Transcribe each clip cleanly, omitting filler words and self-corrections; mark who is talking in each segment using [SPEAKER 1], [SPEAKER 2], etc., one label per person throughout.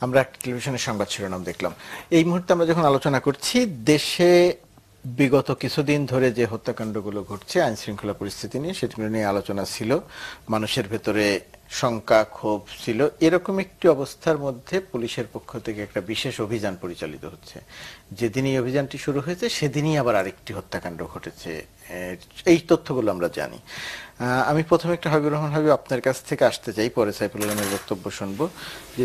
[SPEAKER 1] আমরা টেলিভিশনের সংবাদ শিরোনাম দেখলাম। এই মুহূর্তে আমরা যখন আলোচনা করছি, দেশে বিগত কিছুদিন ধরে যে হত্যাকাণ্ডগুলো ঘটছে, আইন শৃঙ্খলা পরিস্থিতি নিয়ে, সেগুলো নিয়ে আলোচনা ছিল, মানুষের ভেতরে শঙ্কা ক্ষোভ ছিল। এরকম একটি অবস্থার মধ্যে পুলিশের পক্ষ থেকে একটা বিশেষ অভিযান পরিচালিত হচ্ছে। যেদিনই অভিযানটি শুরু হয়েছে সেদিনই আবার আরেকটি হত্যাকাণ্ড ঘটেছে। এই তথ্যগুলো আমরা জানি। আমি প্রথমে একটা হাবিবুর রহমান হাবিব আপনার কাছ থেকে আসতে চাই, পরে সাইফুল আলমের বক্তব্য শুনবো। যে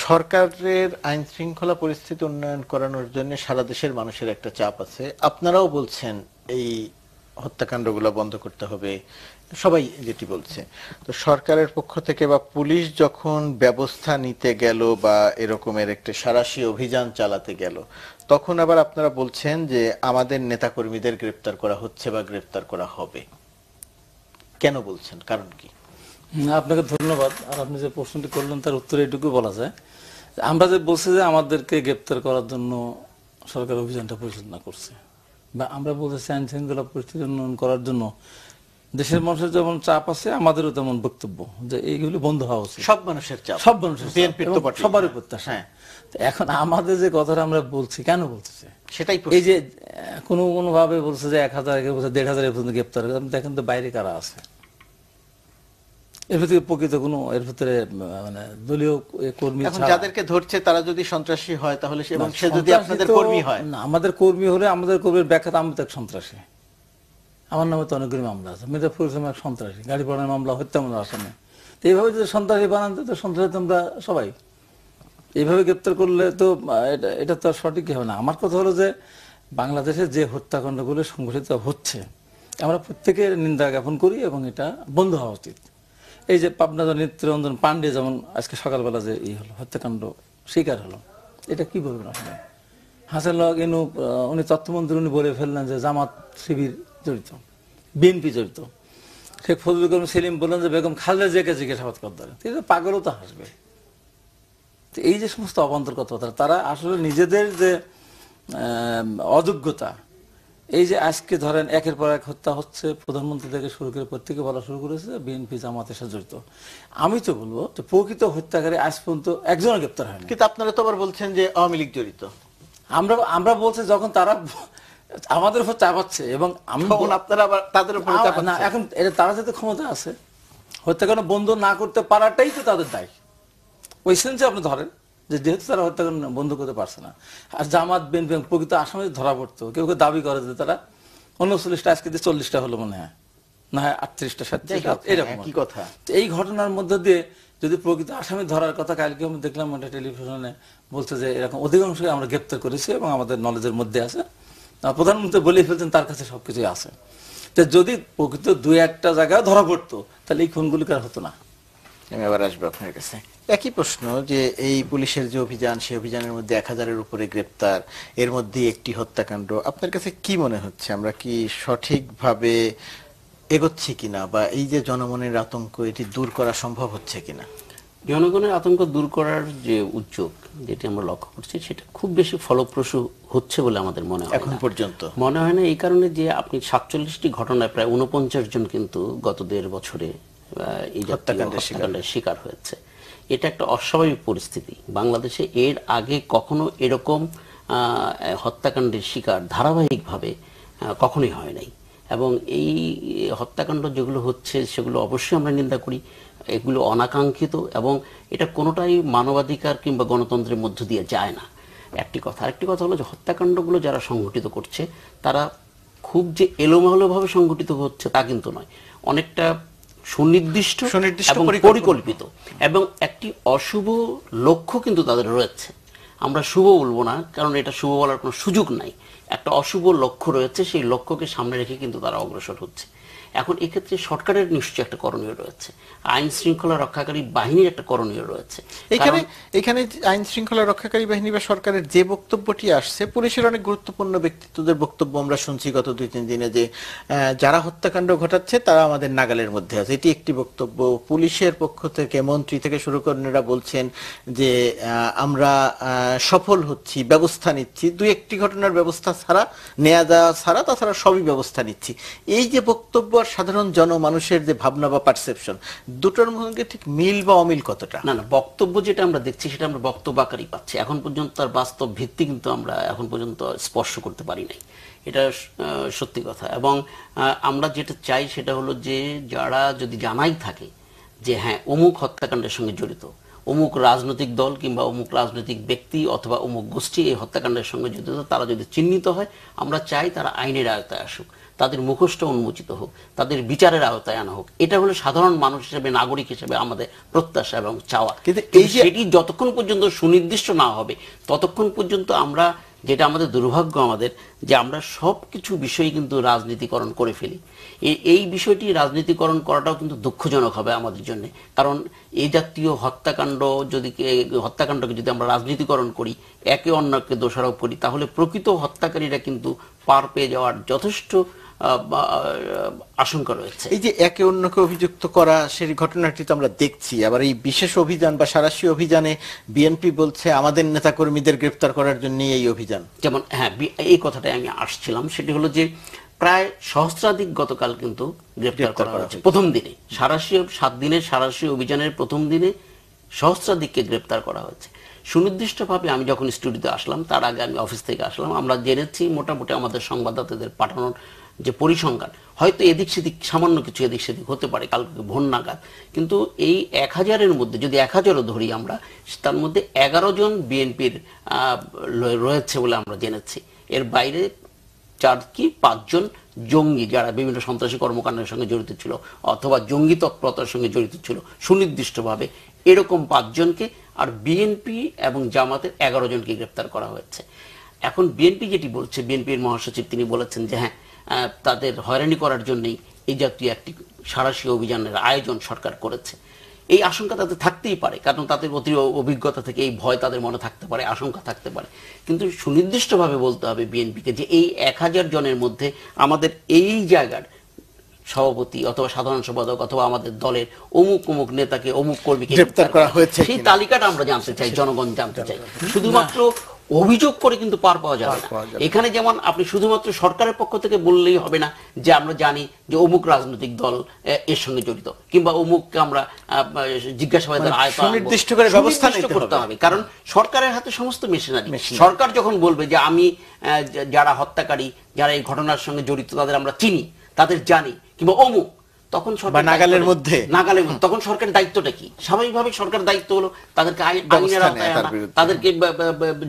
[SPEAKER 1] সরকারের আইন শৃঙ্খলা পরিস্থিতি উন্নয়ন করানোর জন্য সারা দেশের মানুষের একটা চাপ আছে, আপনারাও বলছেন এই হত্যাকাণ্ডগুলো বন্ধ করতে হবে, সবাই যেটি বলছে। তো সরকারের পক্ষ থেকে বা পুলিশ যখন ব্যবস্থা নিতে গেল বা এরকমের একটা সাঁড়াশি অভিযান চালাতে গেল, তখন আবার আপনারা বলছেন যে আমাদের নেতাকর্মীদের গ্রেপ্তার করা হচ্ছে বা গ্রেপ্তার করা হবে। কেন বলছেন, কারণ কি?
[SPEAKER 2] আপনাকে ধন্যবাদ। আর আপনি যে প্রশ্নটি করলেন তার উত্তরে এটুকু বলা যায়, আমরা যে বলছি যে আমাদেরকে গ্রেপ্তার করার জন্য সরকার অভিযানটা পরিচালনা করছে, বা আমরা বলতেছি আইন শৃঙ্খলা পরিস্থিতি উন্নয়ন করার জন্য দেশের মানুষের যেমন চাপ আছে, আমাদেরও তেমন বক্তব্য যে এইগুলি বন্ধ হওয়া উচিত।
[SPEAKER 1] সব মানুষের চাপ,
[SPEAKER 2] সব মানুষের সবারই প্রত্যাশা। এখন আমাদের যে কথাটা আমরা বলছি, কেন বলতেছে
[SPEAKER 1] সেটাই,
[SPEAKER 2] এই যে কোনো ভাবে বলছে যে 1000 বলছে 1500 পর্যন্ত গ্রেপ্তার, দেখেন তো বাইরে কারা আছে এর ভিতরে, প্রকৃত কোনো এর ভিতরে মানে দলীয় কর্মী।
[SPEAKER 1] যাদেরকে ধরছে তারা যদি সন্ত্রাসী হয় তাহলে সে যদি আপনাদের কর্মী হয়,
[SPEAKER 2] না আমাদের কর্মী হলে আমাদের কর্মীর ব্যাখ্যা আমি তো এক সন্ত্রাসী, আমার নামে তো অনেকগুলি মামলা আছে, মির্জাপুর এক সন্ত্রাসী, গাড়ি পোড়ানোর মামলা, হত্যা মামলা আসামে। তো এইভাবে যদি সন্ত্রাসী বানাতে, তো সন্ত্রাসী তোমরা সবাই এইভাবে গ্রেপ্তার করলে তো এটা তো সঠিক হবে না। আমার কথা হলো যে বাংলাদেশে যে হত্যাকাণ্ডগুলো সংঘটিত হচ্ছে, আমরা প্রত্যেকের নিন্দা জ্ঞাপন করি এবং এটা বন্ধ হওয়া উচিত। এই যে পাবনা নিত্যরঞ্জন পাণ্ডে যেমন আজকে সকালবেলা যে এই হলো হত্যাকাণ্ড শিকার হলো, এটা কি বলবেন আসলে? হাসানুল্লাহ উনি তথ্যমন্ত্রী, উনি বলে ফেললেন যে জামাত শিবির জড়িত, বিএনপি জড়িত। শেখ ফজলুল করিম সেলিম বললেন যে বেগম খালেদা জিয়াকে জিজ্ঞাসাবাদ করতে হবে। পাগলও তো হাসবে। এই যে সমস্ত অবান্তর কথা, তারা আসলে নিজেদের যে অযোগ্যতা, এই যে আজকে ধরেন একের পর এক হত্যা হচ্ছে, প্রধানমন্ত্রী থেকে শুরু করে প্রত্যেকে বলা শুরু করেছে বিএনপি জামাতের সাথে জড়িত। আমি তো বলবো যে প্রকৃত হত্যাকারী আজ পর্যন্ত একজনও গ্রেপ্তার হয়নি।
[SPEAKER 1] কিন্তু আপনারা তো আবার বলছেন যে আওয়ামী লীগ জড়িত।
[SPEAKER 2] আমরা বলছি যখন তারা আমাদের উপর চাপাচ্ছে এবং
[SPEAKER 1] আপনারা আবার তাদের উপর
[SPEAKER 2] না, এখন এটা তারা যাতে ক্ষমতা আছে, হত্যাকাণ্ড বন্ধ না করতে পারাটাই তো তাদের দায়। ওই সেন্সে আপনি ধরেন যে যেহেতু তারা হত্যাকাণ্ড বন্ধ করতে পারছে না, আর জামাত বিএনপি প্রকৃত আসামে ধরা পড়তো, কেউ কেউ দাবি করে যে তারা 39টা, আজকে 40টা হলো মনে হয়, না হয় 38টা 37টা, এরকম কি কথা। এই ঘটনার মধ্যে দিয়ে যদি প্রকৃত আসামি ধরার কথা, কালকে আমি দেখলাম একটা টেলিভিশনে বলছে যে এরকম অধিকাংশ আমরা গ্রেপ্তার করেছি এবং আমাদের নলেজের মধ্যে আছে, প্রধানমন্ত্রী বলে ফেলছেন তার কাছে সবকিছুই আছে। তো যদি প্রকৃত 2-1টা জায়গায় ধরা পড়তো তাহলে এই খুনগুলি কার হতো না।
[SPEAKER 1] আমি আবার আসবো আপনার কাছে। একই প্রশ্ন, যে এই পুলিশের যে অভিযান, সেই অভিযানের মধ্যে 1000-এর উপরে গ্রেপ্তার, এর মধ্যে একটি হত্যাকাণ্ড, আপনার কাছে কি মনে হচ্ছে আমরা কি সঠিকভাবে এগোচ্ছি কিনা, বা এই যে জনমনের আতঙ্ক, এটি দূর করা সম্ভব হচ্ছে কিনা?
[SPEAKER 3] জনগণের আতঙ্ক দূর করার যে উদ্যোগ যেটি আমরা লক্ষ্য করছি, সেটা খুব বেশি ফলপ্রসূ হচ্ছে বলে আমাদের মনে হয়
[SPEAKER 1] এখন পর্যন্ত
[SPEAKER 3] মনে হয় না। এই কারণে যে আপনি 47টি ঘটনায় প্রায় 49 জন কিন্তু গত 1.5 বছরে এই হত্যাকাণ্ডের শিকার হয়েছে। এটা একটা অস্বাভাবিক পরিস্থিতি। বাংলাদেশে এর আগে কখনো এরকম হত্যাকাণ্ডের শিকার ধারাবাহিকভাবে কখনোই হয় নাই। এবং এই হত্যাকাণ্ড যেগুলো হচ্ছে সেগুলো অবশ্যই আমরা নিন্দা করি। এগুলো অনাকাঙ্ক্ষিত এবং এটা কোনোটাই মানবাধিকার কিংবা গণতন্ত্রের মধ্য দিয়ে যায় না, একটি কথা। আরেকটি কথা হলো যে হত্যাকাণ্ডগুলো যারা সংঘটিত করছে তারা খুব যে এলোমেলোভাবে সংঘটিত হচ্ছে তা কিন্তু নয়, অনেকটা সুনির্দিষ্ট এবং পরিকল্পিত, এবং একটি অশুভ লক্ষ্য কিন্তু তাদের রয়েছে। আমরা শুভ বলবো না, কারণ এটা শুভ বলার কোনো সুযোগ নাই। একটা অশুভ লক্ষ্য রয়েছে, সেই লক্ষ্যকে সামনে রেখে কিন্তু তারা অগ্রসর হচ্ছে। এখন এক্ষেত্রে সরকারের নিশ্চয়ই একটা করণীয় রয়েছে, আইন শৃঙ্খলা রক্ষাকারী বাহিনীর একটা করণীয় রয়েছে।
[SPEAKER 1] এখানে আইন শৃঙ্খলা রক্ষাকারী বাহিনী বা সরকারের যে বক্তব্যটি আসছে, পুলিশের অনেক গুরুত্বপূর্ণ ব্যক্তিত্বদের বক্তব্য আমরা শুনছি গত 2-3 দিনে, যে যারা হত্যাকাণ্ড ঘটাচ্ছে তারা আমাদের নাগালের মধ্যে আছে, এটি একটি বক্তব্য। পুলিশের পক্ষ থেকে মন্ত্রী থেকে শুরু করে বলছেন যে আমরা সফল হচ্ছি, ব্যবস্থা নিচ্ছি, 2-1টি ঘটনার ব্যবস্থা ছাড়া, নেওয়া যাওয়া ছাড়া, তাছাড়া সবই ব্যবস্থা নিচ্ছি। এই যে বক্তব্য আর সাধারণ জনমানুষের যে ভাবনা বা পারসেপশন, দুটোর মধ্যে ঠিক মিল বা অমিল কতটা?
[SPEAKER 3] না না, বক্তব্য যেটা আমরা দেখছি সেটা আমরা বক্তব্য আকারই পাচ্ছি। এখন পর্যন্ত তার বাস্তব ভিত্তি কিন্তু আমরা এখন পর্যন্ত স্পর্শ করতে পারি নাই, এটা সত্যি কথা। এবং আমরা যেটা চাই সেটা হলো যে যারা যদি জানাই থাকে যে হ্যাঁ অমুক হত্যাকাণ্ডের সঙ্গে জড়িত, অমুক রাজনৈতিক দল কিংবা অমুক রাজনৈতিক ব্যক্তি অথবা অমুক গোষ্ঠী এই হত্যাকাণ্ডের সঙ্গে জড়িত, তারা যদি চিহ্নিত হয় আমরা চাই তারা আইনের আওতায় আসুক, তাদের মুখোশটা উন্মোচিত হোক, তাদের বিচারের আওতায় আনা হোক। এটা হলো সাধারণ মানুষ হিসেবে, নাগরিক হিসেবে আমাদের প্রত্যাশা এবং চাওয়া।
[SPEAKER 1] কিন্তু
[SPEAKER 3] সেটি যতক্ষণ পর্যন্ত সুনির্দিষ্ট না হবে ততক্ষণ পর্যন্ত আমরা, যেটা আমাদের দুর্ভাগ্য আমাদের, যে আমরা সবকিছু বিষয় কিন্তু রাজনীতিকরণ করে ফেলি। এই বিষয়টি রাজনীতিকরণ করাটাও কিন্তু দুঃখজনক হবে আমাদের জন্য। কারণ এই জাতীয় হত্যাকাণ্ডকে যদি আমরা রাজনীতিকরণ করি, একে অন্যকে দোষারোপ করি, তাহলে প্রকৃত হত্যাকারীরা কিন্তু পার পেয়ে যাওয়ার যথেষ্ট আশঙ্কা রয়েছে।
[SPEAKER 1] এই যে একে অন্যকে অভিযুক্ত করা, সেই ঘটনাটি তো আমরা দেখছি। আবার এই বিশেষ অভিযান বা সাঁড়াশি অভিযানে বিএনপি বলছে আমাদের নেতাকর্মীদের গ্রেফতার করার জন্য এই অভিযান।
[SPEAKER 3] যেমন হ্যাঁ, এই কথাটাই আমি আসছিলাম, সেটি হলো যে প্রায় সহস্রাধিক গতকাল কিন্তু গ্রেফতার করা হয়েছে প্রথম দিনে। 7 দিনের সাঁড়াশি অভিযানের প্রথম দিনে সহস্রাধিককে গ্রেফতার করা হয়েছে। সুনির্দিষ্টভাবে আমি যখন স্টুডিওতে আসলাম, তার আগে আমি অফিস থেকে আসলাম, আমরা জেনেছি মোটামুটি আমাদের সংবাদদাতাদের পাঠানোর যে পরিসংখ্যান, হয়তো এদিক সেদিক সামান্য কিছু এদিক সেদিক হতে পারে কালকে ভোর নাগাদ, কিন্তু এই 1000-এর মধ্যে যদি 1000ও ধরি আমরা, তার মধ্যে 11 জন বিএনপির রয়েছে বলে আমরা জেনেছি। এর বাইরে 4 কি 5 জন জঙ্গি, যারা বিভিন্ন সন্ত্রাসী কর্মকাণ্ডের সঙ্গে জড়িত ছিল অথবা জঙ্গি তৎপরতার সঙ্গে জড়িত ছিল সুনির্দিষ্টভাবে, এরকম 5 জনকে, আর বিএনপি এবং জামাতের 11 জনকে গ্রেপ্তার করা হয়েছে। এখন বিএনপি যেটি বলছে, বিএনপির মহাসচিব তিনি বলেছেন যে হ্যাঁ তাদের হয়রানি করার জন্যই এই জাতীয় একটি সাঁড়াশি অভিযানের আয়োজন সরকার করেছে। এই আশঙ্কা তাদের থাকতেই পারে, কারণ তাদের অতি অভিজ্ঞতা থেকে এই ভয় তাদের মনে থাকতে পারে, আশঙ্কা থাকতে পারে। কিন্তু সুনির্দিষ্টভাবে বলতে হবে বিএনপিকে যে এই 1000 জনের মধ্যে আমাদের এই জায়গার সভাপতি অথবা সাধারণ সম্পাদক অথবা আমাদের দলের অমুক অমুক নেতাকে, অমুক কর্মীকে
[SPEAKER 1] গ্রেফতার করা হয়েছে,
[SPEAKER 3] সেই তালিকাটা আমরা জানতে চাই, জনগণ জানতে চাই। শুধুমাত্র অভিযোগ করে কিন্তু পার পাওয়া যাবে না। এখানে যেমন আপনি শুধুমাত্র সরকারের পক্ষ থেকে বললেই হবে না যে আমরা জানি যে অমুক রাজনৈতিক দল এর সঙ্গে জড়িত, কিংবা অমুককে আমরা জিজ্ঞাসাবাদের
[SPEAKER 1] নির্দিষ্ট করে ব্যবস্থা
[SPEAKER 3] করতে হবে। কারণ সরকারের হাতে সমস্ত মেশিনারি। সরকার যখন বলবে যে আমি যারা হত্যাকারী, যারা এই ঘটনার সঙ্গে জড়িত তাদের আমরা চিনি, তাদের জানি, কিংবা অমুক, তখন সরকার নাগালের মধ্যে, তখন সরকারের দায়িত্বটা কি? স্বাভাবিকভাবে সরকারের দায়িত্ব হলো তাদেরকে আইনের আওতায় আনা, তাদেরকে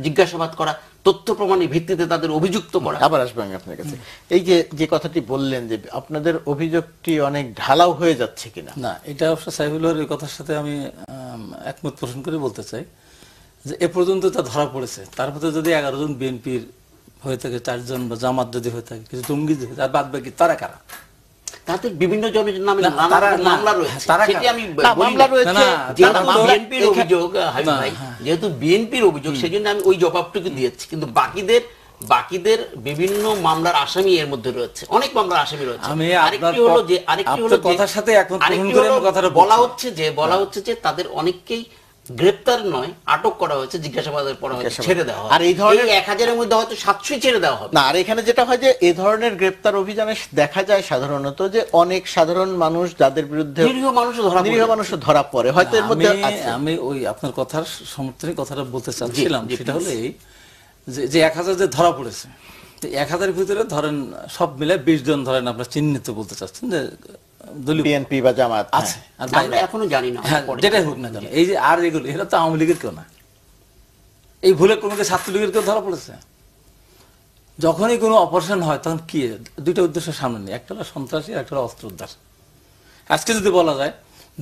[SPEAKER 3] জিজ্ঞাসাবাদ করা, তথ্য প্রমাণের ভিত্তিতে তাদের অভিযুক্ত করা।
[SPEAKER 1] আবার আসবো আমি আপনার কাছে। এই যে কথাটি বললেন যে আপনাদের অভিযোগটি অনেক ঢালাও হয়ে যাচ্ছে কিনা,
[SPEAKER 2] না, এটা অবশ্য সাইফুলের এই কথার সাথে আমি একমত পোষণ করে বলতে চাই যে এ পর্যন্ত তা ধরা পড়েছে, তার মধ্যে যদি 11 জন বিএনপির হয়ে থাকে, 4 জন বা জামাত যদি হয়ে থাকে, কিছু জঙ্গি যদি, আর বাদ বাকি তারা কারা?
[SPEAKER 3] তাদের বিভিন্ন জনের নামে মামলা রয়েছে, সেটি আমি
[SPEAKER 1] মামলা রয়েছে।
[SPEAKER 3] বিএনপির অভিযোগ, যেহেতু বিএনপির অভিযোগ, সেজন্য আমি ওই জবাবটুকু দিয়েছি। কিন্তু বাকিদের বিভিন্ন মামলার আসামি এর মধ্যে রয়েছে, অনেক মামলার আসামি রয়েছে। আরেকটি হলো যে
[SPEAKER 2] কথার সাথে
[SPEAKER 3] বলা হচ্ছে যে তাদের অনেককেই গ্রেপ্তার নয়, আটক করা হয়েছে, জিজ্ঞাসাবাদের পর ছেড়ে দেওয়া হয়।
[SPEAKER 1] আর এই ধরনের
[SPEAKER 3] 1000-এর মধ্যে হয়তো 700 ছেড়ে দেওয়া হবে
[SPEAKER 1] না। আর এখানে যেটা হয় যে এই ধরনের গ্রেপ্তার অভিযানে দেখা যায় সাধারণত যে অনেক সাধারণ মানুষ যাদের বিরুদ্ধে নিরীহ মানুষও ধরা পড়ে, হয়তো এর মধ্যে
[SPEAKER 2] আমি ওই আপনার কথার সমর্থনে কথাটা বলতে চাচ্ছিলাম, সেটা হলো এই যে 1000 যে ধরা পড়েছে, 1000-এর ভিতরে ধরেন সব মিলে 20 জন ধরেন আপনার চিহ্নিত বলতে চাচ্ছেন যে
[SPEAKER 1] বিএনপি বা জামাত
[SPEAKER 2] আছে,
[SPEAKER 3] আমরা এখনো জানি না,
[SPEAKER 2] যেটাই হোক না কেন। এই যে আর এগুলো, এরা তো আওয়ামী লীগের কেউ না, এই ভুলে কোনো ছাত্রলীগের কেউ ধরা পড়েছে। যখনই কোনো অপারেশন হয় তখন কি 2টা উদ্দেশ্য সামনে নেই, একটা হলো সন্ত্রাসী, একটা হলো অস্ত্র উদ্ধার। আজকে যদি বলা যায়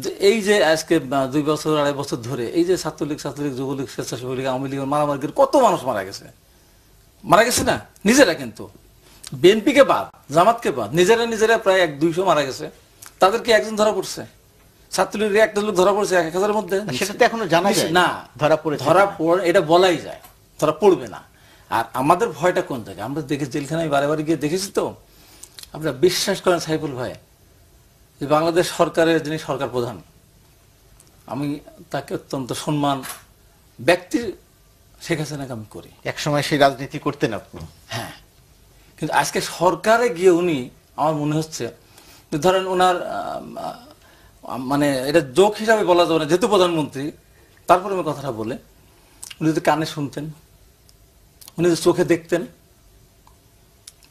[SPEAKER 2] যে এই যে আজকে 2 বছর 2.5 বছর ধরে এই যে ছাত্রলীগ, যুবলীগ, স্বেচ্ছাসেবী লীগ, আওয়ামী লীগের মারামারি, কত মানুষ মারা গেছে না নিজেরা, কিন্তু বিএনপিকে বাদ, জামাতকে বাদ, নিজেরা প্রায় 100-200 মারা গেছে। তাদেরকে একজন ধরা পড়ছে, ছাত্রলীগের একটা লোক ধরা পড়ছে 1000-এর মধ্যে,
[SPEAKER 1] সেটা তো এখনো জানা যায়
[SPEAKER 2] না। ধরা পড়ে এটা বলাই যায়, ধরা পড়বে না। আর আমাদের ভয়টা কোন জায়গায়? আমরা দেখেছি জেলখানায় বারে গিয়ে দেখেছি, তো আপনারা বিশ্বাস করেন সাইফুল ভাই, যে বাংলাদেশ সরকারের যিনি সরকার প্রধান, আমি তাকে অত্যন্ত সম্মান ব্যক্তির শেখ হাসিনাকে আমি করি।
[SPEAKER 1] একসময় সেই রাজনীতি করতেন আপনি।
[SPEAKER 2] হ্যাঁ, কিন্তু আজকে সরকারে গিয়ে উনি, আমার মনে হচ্ছে ধরেন ওনার মানে এটা জোক হিসাবে বলা যাবে না যেহেতু প্রধানমন্ত্রী, তারপরে আমি কথাটা বলে, উনি যদি কানে শুনতেন, উনি যদি চোখে দেখতেন,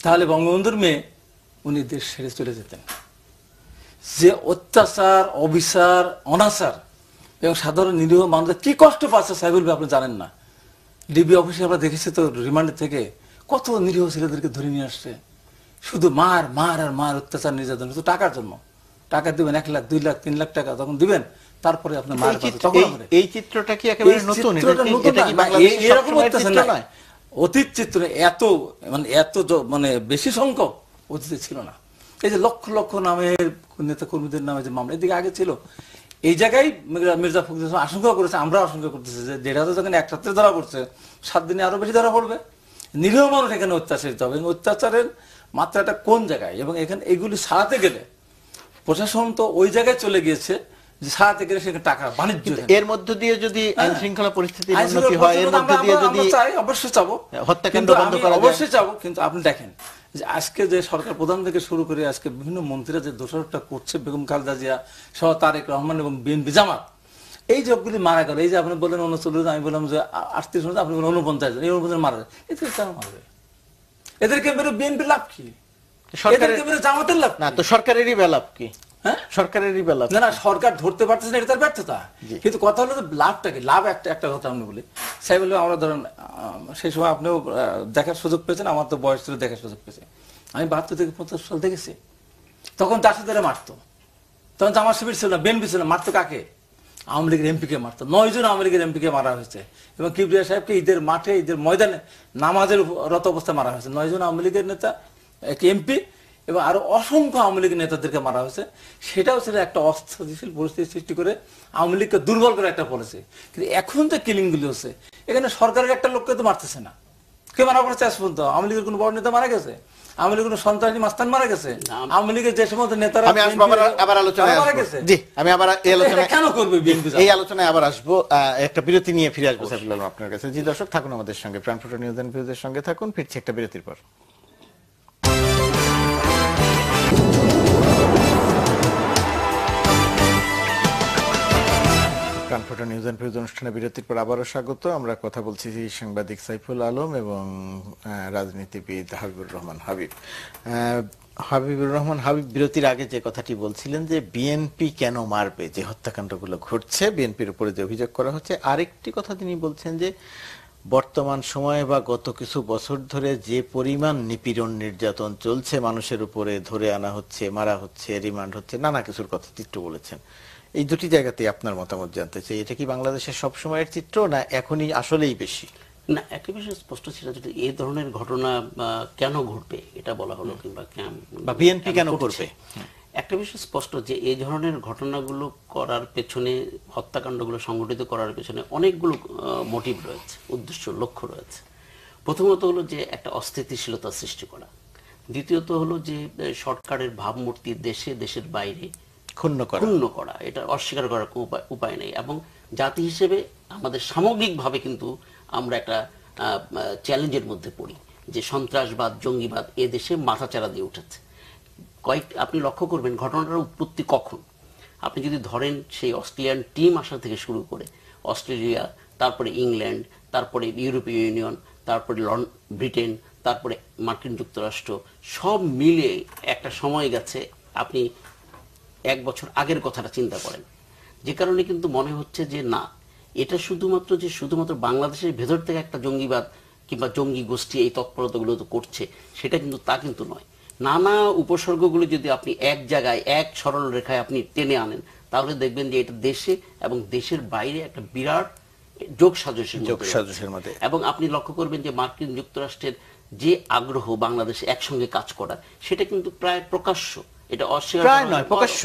[SPEAKER 2] তাহলে বঙ্গবন্ধুর মেয়ে উনি দেশ ছেড়ে চলে যেতেন। যে অত্যাচার, অবিচার, অনাচার এবং সাধারণ নিরীহ মানুষদের কি কষ্ট পাচ্ছে সাইফুল ভাই আপনি জানেন না। ডিবি অফিসে আমরা দেখেছি তো রিমান্ডের থেকে কত নিরীহ ছেলেদেরকে ধরে নিয়ে আসছে, শুধু মার মার আর মার, অত্যাচার, নির্যাতন, শুধু টাকার জন্য। টাকা দিবেন 1 লাখ 2 লাখ 3 লাখ টাকা তখন দিবেন, তারপরে আপনার মার
[SPEAKER 1] এই চিত্রটা কি একেবারে নতুন? এটা কি বাংলাদেশের সবসময়ের চিত্র নয়?
[SPEAKER 2] অতীত চিত্র এত মানে বেশি সংখ্যক অতীতে ছিল না। এই যে লক্ষ লক্ষ নামের নেতা কর্মীদের নামে যে মামলা এদিকে আগে ছিল, এই জায়গায় মির্জা ফখরুল ইসলাম আশঙ্কা করেছে, আমরা আশঙ্কা করতেছি যে 1,500 যখন এক রাত্রে ধরা পড়ছে, 7 দিনে আরো বেশি ধরা পড়বে। নিরীহ মানুষ এখানে অত্যাচারিত হবে, এবং অত্যাচারের মাত্রাটা কোন জায়গায়, এবং এখানে এগুলি সারাতে গেলে প্রশাসন তো ওই জায়গায় চলে গিয়েছে যে সারাতে গেলে সেখানে টাকা বাণিজ্য।
[SPEAKER 1] এর মধ্য দিয়ে যদি আইন শৃঙ্খলা পরিস্থিতির উন্নতি হয়, এর মধ্য দিয়ে যদি
[SPEAKER 2] অবশ্যই চাবো,
[SPEAKER 1] হত্যাকাণ্ড বন্ধ করা যায়,
[SPEAKER 2] অবশ্যই চাবো। কিন্তু আপনি দেখেন যে আজকে যে সরকার প্রধান থেকে শুরু করে আজকে বিভিন্ন মন্ত্রীরা যে দোষারোপটা করছে, বেগম খালেদা জিয়া সহ তারেক রহমান এবং বিএনপি জামাত, এই জবগুলি মারা গেল। এই যে আপনি বললেন 39 জন, আমি বললাম যে 38 জন, আপনি বলেন 49 জন, এই 49 মারা যায়, এদেরকে কেন মারবে? এদেরকে মেরে বিএনপি লাভ কি? এদেরকে মেরে জামাতের লাভ
[SPEAKER 1] না? তো সরকারেরই বেলাভ কি?
[SPEAKER 2] হ্যাঁ,
[SPEAKER 1] সরকারেরই বেলাভ
[SPEAKER 2] না। সরকার ধরতে পারতেছে না, এটা তার ব্যর্থতা। কিন্তু কথা হলো লাভটা কি? লাভ একটা কথা আমি বলি, সাই বললাম আমরা ধরেন সেই সময় আপনিও দেখার সুযোগ পেয়েছেন, আমার তো বয়স ছিল দেখার সুযোগ পেয়েছে। আমি 72 থেকে 75 সাল দেখেছি, তখন চাষিদের মারতো, তখন জামাত শিবির ছিল না, বিএনপি ছিল না, মারতো কাকে? আওয়ামী লীগের এমপিকে মারতো। 9 জন আওয়ামী লীগের এমপিকে মারা হয়েছে, এবং কিবরিয়া সাহেবকে ঈদের মাঠে, ঈদের ময়দানে নামাজের রত অবস্থায় মারা হয়েছে। 9 জন আওয়ামী লীগের নেতা, এক এমপি এবং আরো অসংখ্য আওয়ামী লীগের নেতাদেরকে মারা হয়েছে। সেটাও ছিল একটা অস্থিতিশীল পরিস্থিতি সৃষ্টি করে আওয়ামী লীগকে দুর্বল করে একটা পলিসি। কিন্তু এখন যে কিলিং গুলি হচ্ছে, এখানে সরকারের একটা লোককে তো মারতেছে না, কে মারা পড়েছে আজ পর্যন্ত? আওয়ামী লীগের কোনো বড় নেতা মারা গেছে? আওয়ামী লীগের কোনো সন্ত্রাসী মাস্তান মারা গেছে? আওয়ামী লীগের যে সমস্ত নেতারা
[SPEAKER 1] আমি আসবো আবার আলোচনায়
[SPEAKER 2] মারা গেছে।
[SPEAKER 1] জি, আমি আবার এই আলোচনা
[SPEAKER 2] কেন করবে বিএনপি?
[SPEAKER 1] এই আলোচনায় আবার আসবো, একটা বিরতি নিয়ে ফিরে আসবো সাইফুল আলম আপনার কাছে। জি দর্শক, থাকুন আমাদের সঙ্গে, প্রাণফোটো নিউজ এন্ড ভিউজের সঙ্গে থাকুন, ফিরছি একটা বিরতির পর। প্রাণফোটো নিউজ এন্ড ভিউজ অনুষ্ঠানে বিরতির পর আবারও স্বাগত। আমরা কথা বলছি সাংবাদিক সাইফুল আলম এবং রাজনীতিবিদ হাবিবুর রহমান হাবিব। হাবিবুর রহমান হাবিব, বিরতির আগে যে কথাটি বলছিলেন যে বিএনপি কেন মারবে, যে হত্যাকাণ্ডগুলো ঘটছে, বিএনপির উপরে যে অভিযোগ করা হচ্ছে, আরেকটি কথা তিনি বলছেন যে বর্তমান সময়ে বা গত কিছু বছর ধরে যে পরিমাণ নিপীড়ন, নির্যাতন চলছে, মানুষের উপরে ধরে আনা হচ্ছে, মারা হচ্ছে, রিমান্ড হচ্ছে, নানা কিছুর কথা চিত্র বলেছেন। এই দুটি জায়গাতে আপনার মতামত জানতে চাই। এটা কি বাংলাদেশের সব সময়ের চিত্র, না এখনই আসলেই বেশি?
[SPEAKER 3] না, একটা বিষয় স্পষ্ট ছিল, যদি এই ধরনের ঘটনা কেন ঘটবে এটা বলা হলো, কিংবা
[SPEAKER 1] বিএনপি কেন করবে,
[SPEAKER 3] একটা বিষয় স্পষ্ট যে এই ধরনের ঘটনাগুলো করার পেছনে, হত্যাকাণ্ডগুলো সংগঠিত করার পেছনে অনেকগুলো মোটিভ রয়েছে, উদ্দেশ্য, লক্ষ্য রয়েছে। প্রথমত হলো যে একটা অস্থিতিশীলতা সৃষ্টি করা, দ্বিতীয়ত হলো যে সরকারের ভাবমূর্তি দেশে, দেশের বাইরে ক্ষুণ্ণ করা, এটা অস্বীকার করার উপায় নেই। এবং জাতি হিসেবে আমাদের সামগ্রিকভাবে কিন্তু আমরা একটা চ্যালেঞ্জের মধ্যে পড়ি, যে সন্ত্রাসবাদ, জঙ্গিবাদ এ দেশে মাথাচাড়া দিয়ে উঠেছে। আপনি লক্ষ্য করবেন ঘটনাটার উৎপত্তি কখন। আপনি যদি ধরেন সেই অস্ট্রেলিয়ান টিম আসা থেকে শুরু করে অস্ট্রেলিয়া, তারপরে ইংল্যান্ড, তারপরে ইউরোপীয় ইউনিয়ন, তারপরে ব্রিটেন, তারপরে মার্কিন যুক্তরাষ্ট্র, সব মিলে একটা সময় গেছে। আপনি 1 বছর আগের কথাটা চিন্তা করেন, যে কারণে কিন্তু মনে হচ্ছে যে না, এটা শুধুমাত্র বাংলাদেশের ভেতর থেকে একটা জঙ্গিবাদ কিংবা জঙ্গি গোষ্ঠী এই তৎপরতাগুলো তো করছে, সেটা কিন্তু তা কিন্তু নয়। নানা উপসর্গগুলো যদি আপনি এক জায়গায়, এক সরল রেখায় আপনি টেনে আনেন, তাহলে দেখবেন যে এটা দেশে এবং দেশের বাইরে একটা বিরাট যোগসাজশের মধ্যে। এবং আপনি লক্ষ্য করবেন যে মার্কিন যুক্তরাষ্ট্রের যে আগ্রহ বাংলাদেশে একসঙ্গে কাজ করার, সেটা কিন্তু প্রায় প্রকাশ্য, এটা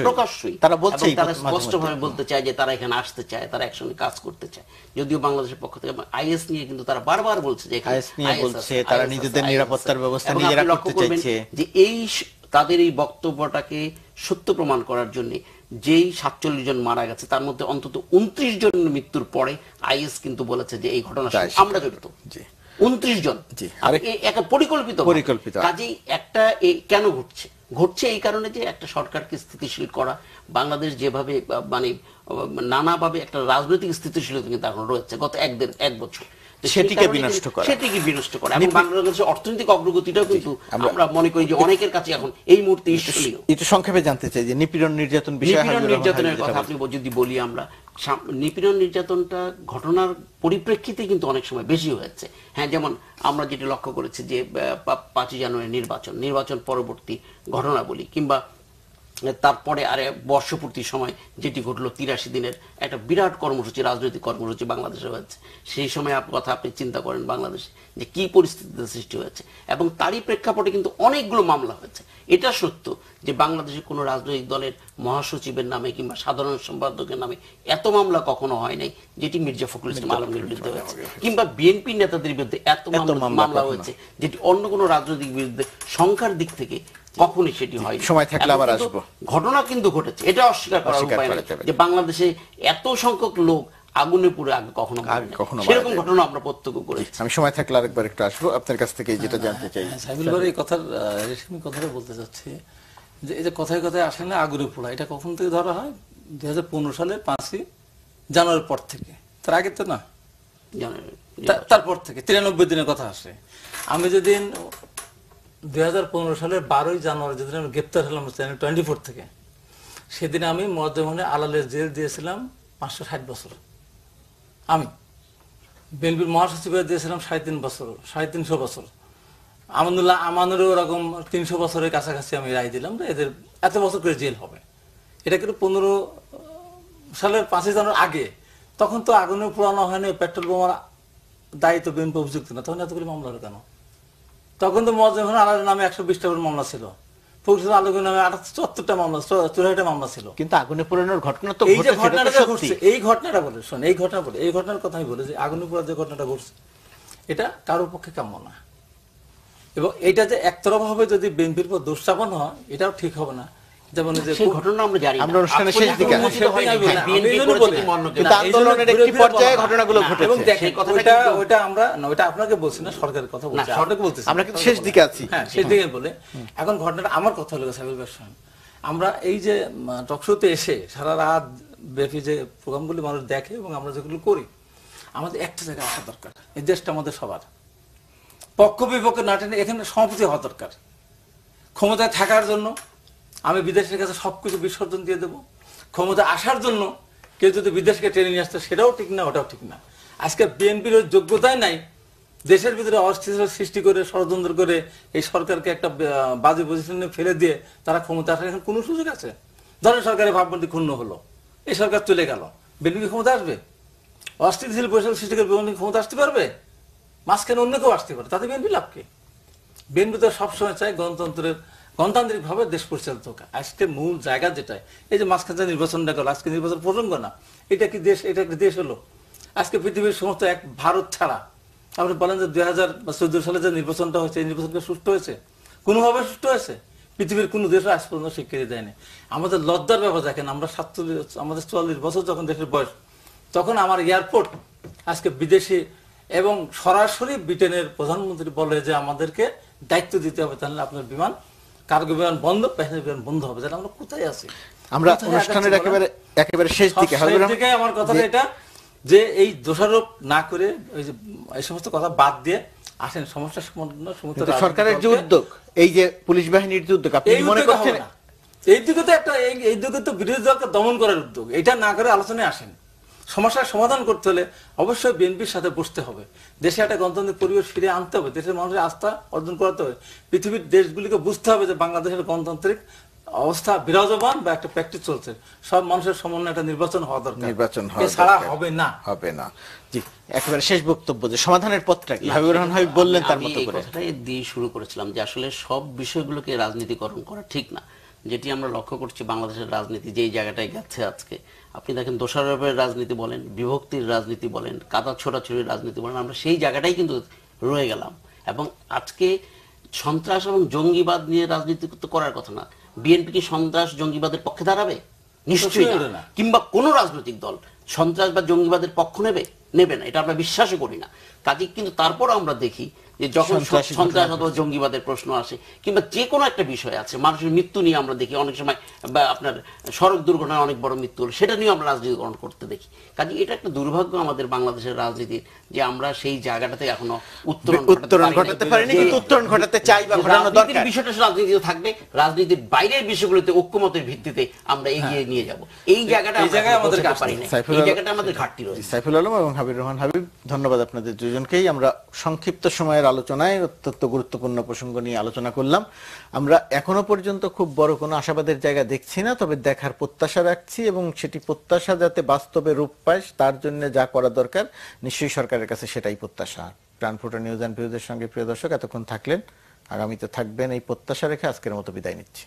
[SPEAKER 3] প্রকাশ্যই তারা বলছে, তারা স্পষ্টভাবে বলতে চায় যে তারা এখানে আসতে চায়, তারা একসঙ্গে কাজ করতে চায়। যদিও বাংলাদেশের পক্ষ থেকে আইএস নিয়ে কিন্তু তারা বারবার বলছে যে
[SPEAKER 1] তারা নিজেদের নিরাপত্তার ব্যবস্থা নিজেরা করতে চাইছে।
[SPEAKER 3] যে এই তাদের এই বক্তব্যটাকে সত্য প্রমাণ করার জন্য যেই 47 জন মারা গেছে, তার মধ্যে অন্তত 29 জনের মৃত্যুর পরে আইএস কিন্তু বলেছে যে এই ঘটনার সাথে আমরা জড়িত। 29 জন, একটা পরিকল্পিত। কাজেই একটা কেন ঘটছে, ঘটছে এই কারণে যে একটা সরকারকে স্থিতিশীল করা, বাংলাদেশ যেভাবে মানে নানাভাবে একটা রাজনৈতিক স্থিতিশীলতা কিন্তু এখন রয়েছে গত এক বছর, তো সেই
[SPEAKER 1] সেটিকে
[SPEAKER 3] কারণে
[SPEAKER 1] বিনষ্ট করা।
[SPEAKER 3] সেটিকে বিনষ্ট করা এবং বাংলাদেশের অর্থনৈতিক অগ্রগতিটাও কিন্তু আমরা মনে করি যে অনেকের কাছে এখন এই মুহূর্তে ঈর্ষণীয়।
[SPEAKER 1] একটু সংক্ষেপে জানতে চাই যে নিপীড়ন নির্যাতন বিষয়ে
[SPEAKER 3] নিপীড়ন
[SPEAKER 1] হাবিবুর রহমান
[SPEAKER 3] নির্যাতনের
[SPEAKER 1] হাবিব
[SPEAKER 3] কথা
[SPEAKER 1] যেটা
[SPEAKER 3] আপনি যদি বলি, আমরা নিপীড়ন নির্যাতনটা ঘটনার পরিপ্রেক্ষিতে কিন্তু অনেক সময় বেশি হয়েছে। হ্যাঁ, যেমন আমরা যেটি লক্ষ্য করেছি যে 5ই জানুয়ারি নির্বাচন পরবর্তী ঘটনা বলি, কিংবা তারপরে আরে বর্ষপূর্তির সময় যেটি ঘটলো 83 দিনের একটা বিরাট কর্মসূচি, রাজনৈতিক কর্মসূচি বাংলাদেশে হয়েছে। সেই সময় কথা আপনি চিন্তা করেন বাংলাদেশে যে কি পরিস্থিতির সৃষ্টি হয়েছে, এবং তারই প্রেক্ষাপটে কিন্তু অনেকগুলো মামলা হয়েছে। এটা সত্য যে বাংলাদেশের কোনো রাজনৈতিক দলের মহাসচিবের নামে কিংবা সাধারণ সম্পাদকের নামে এত মামলা কখনো হয় নাই যেটি মির্জা ফখরুল ইসলাম আলমগীর বিরুদ্ধে হয়েছে, কিংবা বিএনপি নেতাদের বিরুদ্ধে এত মামলা হয়েছে যেটি অন্য কোনো রাজনৈতিক বিরুদ্ধে সংখ্যার দিক থেকে কখনোই সেটি হয়।
[SPEAKER 1] সময় থাকলে আবার আসবো।
[SPEAKER 3] ঘটনা কিন্তু ঘটেছে, এটা অস্বীকার করার উপায় নেই যে বাংলাদেশে এত সংখ্যক লোক আগুনে পুড়ে আগে কখনো সেরকম ঘটনা আমরা প্রত্যক্ষ করেছি।
[SPEAKER 1] আমি সময় থাকলে আরেকবার একটু আসবো আপনার কাছ থেকে যেটা জানতে চাই।
[SPEAKER 2] সাইবুল ভাই এই কথার রেশমি কথাটা বলতে চাচ্ছি যে এই যে কথায় কথায় আসে না আগুনে পোড়া, এটা কখন থেকে ধরা হয়? 2015 সালের 5ই জানুয়ারির পর থেকে, তার আগে তো না, তারপর থেকে 93 দিনের কথা আসে। আমি যেদিন 2015 সালের 12ই জানুয়ারি যেদিন আমি গ্রেপ্তার হলাম চ্যানেল 24 থেকে, সেদিন আমি মধ্যমনে আলালের জেল দিয়েছিলাম 560 বছর। আমি বিএনপির মহাসচিবের দিয়েছিলাম 3.5 বছর, 350 বছর। আমানুল্লাহ আমানেরও ওরকম 300 বছরের কাছাকাছি আমি রায় দিলাম যে এদের এত বছর করে জেল হবে। এটা কিন্তু 15 সালের 5ই জানুয়ারির আগে, তখন তো আগুনে পোড়ানো হয়নি, পেট্রোল বোমার দায়িত্ব বিএনপি অভিযুক্ত না, তখন এতগুলি মামলা হলো কেন? তখন তো মহাজন আলালের নামে 120টা মামলা ছিল, ফখরুল আলমগীর নামে 74টা মামলা, 84টা মামলা ছিল।
[SPEAKER 1] কিন্তু আগুনে পোড়ানোর ঘটনা তো
[SPEAKER 2] এই যে ঘটনাটা ঘটছে, এই ঘটনাটা বলে শোন, এই ঘটনার কথা আমি বলি যে আগুনে পোড়ার যে ঘটনাটা ঘটছে এটা কারোর পক্ষে কাম্য না, এবং এটা যে একতরফাভাবে যদি বিএনপির উপর দোষ চাপান হয় এটাও ঠিক হবে না। যেমন যে
[SPEAKER 3] ঘটনা আমরা জানি
[SPEAKER 1] আমরা অনুষ্ঠানের শেষ দিকে
[SPEAKER 2] কিন্তু
[SPEAKER 1] আন্দোলনের একটি পর্যায়ে ঘটনাগুলো ঘটেছে,
[SPEAKER 2] এবং দেখেন ওটা আমরা না, ওটা আপনাকে বলছি না, সরকারের কথা বলছি, আপনাকে বলতেছি,
[SPEAKER 1] আমরা কিন্তু শেষ দিকে আছি।
[SPEAKER 2] হ্যাঁ, শেষ দিকে বলে এখন ঘটনাটা আমার কথা হলো সাইবুল ভাই, আমরা এই যে টকশোতে এসে সারা রাত ব্যাপী যে প্রোগ্রামগুলি মানুষ দেখে এবং আমরা যেগুলো করি, আমাদের একটা জায়গায় আসা দরকার। এই দেশটা আমাদের সবার, পক্ষ বিপক্ষে না টেনে এখানে সমাপতি হওয়া দরকার। ক্ষমতায় থাকার জন্য আমি বিদেশের কাছে সবকিছু বিসর্জন দিয়ে দেবো, ক্ষমতা আসার জন্য কেউ যদি বিদেশকে টেনে নিয়ে আসতো সেটাও ঠিক না, ওটাও ঠিক না। আজকে বিএনপির যোগ্যতাই নাই, দেশের ভিতরে অস্থিরতা সৃষ্টি করে ষড়যন্ত্র করে এই সরকারকে একটা বাজে পজিশনে ফেলে দিয়ে তারা ক্ষমতা আসার এখন কোনো সুযোগ আছে? ধরেন সরকারের ভাবমূর্তি ক্ষুণ্ণ হলো, এই সরকার চলে গেল, বিএনপি ক্ষমতা আসবে? অস্থিতিশীল পরিস্থিতি সৃষ্টি করে বিএনপি ক্ষমতা আসতে পারবে? মাঝখানে অন্য কেউ আসতে পারে, তাতে বিএনপি লাভ কি? বিএনপি তো সবসময় চায় গণতান্ত্রিক ভাবে দেশ পরিচালিত হোক। আজকে মূল জায়গা যেটাই, এই যে মাঝখানে নির্বাচনটা গেল, আজকে নির্বাচন প্রসঙ্গ না, এটা কি দেশ? এটা কি দেশ হলো? আজকে পৃথিবীর সমস্ত এক ভারত ছাড়া আপনি বলেন যে 2014 সালে যে নির্বাচনটা হয়েছে, এই নির্বাচনটা সুষ্ঠু হয়েছে? কোনোভাবে সুষ্ঠু হয়েছে? পৃথিবীর কোনো দেশও আজ পর্যন্ত স্বীকৃতি দেয়নি। আমাদের লজ্জার ব্যাপার দেখেন, আমরা 47 আমাদের 44 বছর যখন দেশের বয়স, তখন আমার এয়ারপোর্ট আজকে বিদেশি এবং সরাসরি ব্রিটেনের প্রধানমন্ত্রী বলে যে আমাদেরকে দায়িত্ব দিতে হবে, তাহলে আপনার বিমান কার্গো বিমান বন্ধ, প্যাসেঞ্জার বিমান বন্ধ হবে। তাহলে আমরা কোথায় আছি?
[SPEAKER 1] আমরা অনুষ্ঠানের একেবারে শেষ দিকে
[SPEAKER 2] আমার কথাটা এটা যে এই দোষারোপ না করে ওই যে এই সমস্ত কথা বাদ দিয়ে আসেন সমস্যার সমাধান।
[SPEAKER 1] সরকারের যে উদ্যোগ, এই যে পুলিশ বাহিনীর যে উদ্যোগ, আপনি মনে করছেন
[SPEAKER 2] এই দিকে তো একটা এই দিকে তো বিরোধী দলকে দমন করার উদ্যোগ, এটা না করে আলোচনায় আসেন। সমস্যার সমাধান করতে হলে অবশ্যই বিএনপির সাথে বসতে হবে, দেশে একটা গণতান্ত্রিক পরিবেশ ফিরে আনতে হবে, দেশের মানুষের আস্থা অর্জন করাতে হবে, পৃথিবীর দেশগুলিকে বুঝতে হবে যে বাংলাদেশের গণতান্ত্রিক অবস্থা বিরাজমান বা একটা প্র্যাকটিস চলছে, সব মানুষের সমন্বয়ে একটা নির্বাচন হওয়া দরকার,
[SPEAKER 1] নির্বাচন
[SPEAKER 2] ছাড়া হবে না।
[SPEAKER 1] জি, একেবারে শেষ বক্তব্য যে সমাধানের পথটা কি হাবিবুর রহমান হাবিব বললেন তার মতো করে।
[SPEAKER 3] কথাটাই দিয়ে শুরু করেছিলাম যে আসলে সব বিষয়গুলোকে রাজনীতিকরণ করা ঠিক না, যেটি আমরা লক্ষ্য করছি বাংলাদেশের রাজনীতি যেই জায়গাটায় গেছে আজকে। আপনি দেখেন দোষারোপের রাজনীতি বলেন, বিভক্তির রাজনীতি বলেন, কাদা ছোড়াছড়ির রাজনীতি বলেন, আমরা সেই জায়গাটাই কিন্তু রয়ে গেলাম। এবং আজকে সন্ত্রাস এবং জঙ্গিবাদ নিয়ে রাজনীতি করার কথা না। বিএনপি কি সন্ত্রাস জঙ্গিবাদের পক্ষে দাঁড়াবে? নিশ্চয়ই না। কিংবা কোন রাজনৈতিক দল সন্ত্রাস বা জঙ্গিবাদের পক্ষ নেবে না, এটা আমরা বিশ্বাসও করি না। কাজে কিন্তু তারপর আমরা দেখি যে যখন
[SPEAKER 1] সন্ত্রাসী
[SPEAKER 3] সন্ত্রাস অথবা জঙ্গিবাদের প্রশ্ন আসে কিংবা যে কোনো একটা বিষয় আছে, মানুষের মৃত্যু নিয়ে আমরা দেখি অনেক সময়, বা আপনার সড়ক দুর্ঘটনায় অনেক বড় মৃত্যু হলো, সেটা নিয়ে আমরা রাজনীতিকরণ করতে দেখি। কাজে এটা একটা দুর্ভাগ্য আমাদের বাংলাদেশের রাজনীতির, যে আমরা সেই জায়গাটাতে এখনো উত্তরণ
[SPEAKER 1] ঘটাতে পারিনি, কিন্তু উত্তরণ ঘটাতে চাই বা ঘটানো দরকার।
[SPEAKER 3] বিষয়টা রাজনীতিতে থাকবে, রাজনীতির বাইরের বিষয়গুলোতে ঐক্যমতের ভিত্তিতে আমরা এগিয়ে নিয়ে যাব। এই জায়গাটা আমাদের পারি না, এই জায়গাটা আমাদের ঘাটতি রয়েছে।
[SPEAKER 1] সাইফুল আলম এবং হাবিব রহমান হাবিব, ধন্যবাদ আপনাদের দুজনকেই। আমরা সংক্ষিপ্ত সময়ের আলোচনায় অত্যন্ত গুরুত্বপূর্ণ প্রসঙ্গ নিয়ে আলোচনা করলাম। আমরা এখনো পর্যন্ত খুব বড় কোনো আশাবাদের জায়গা দেখছি না, তবে দেখার প্রত্যাশা রাখছি, এবং সেটি প্রত্যাশা যাতে বাস্তবে রূপ পায় তার জন্য যা করা দরকার নিশ্চয়ই সরকারের কাছে সেটাই প্রত্যাশা। প্রাণফুটা নিউজ অ্যান্ড ভিউজের সঙ্গে প্রিয় দর্শক এতক্ষণ থাকলেন, আগামীতে থাকবেন এই প্রত্যাশা রেখে আজকের মতো বিদায় নিচ্ছি।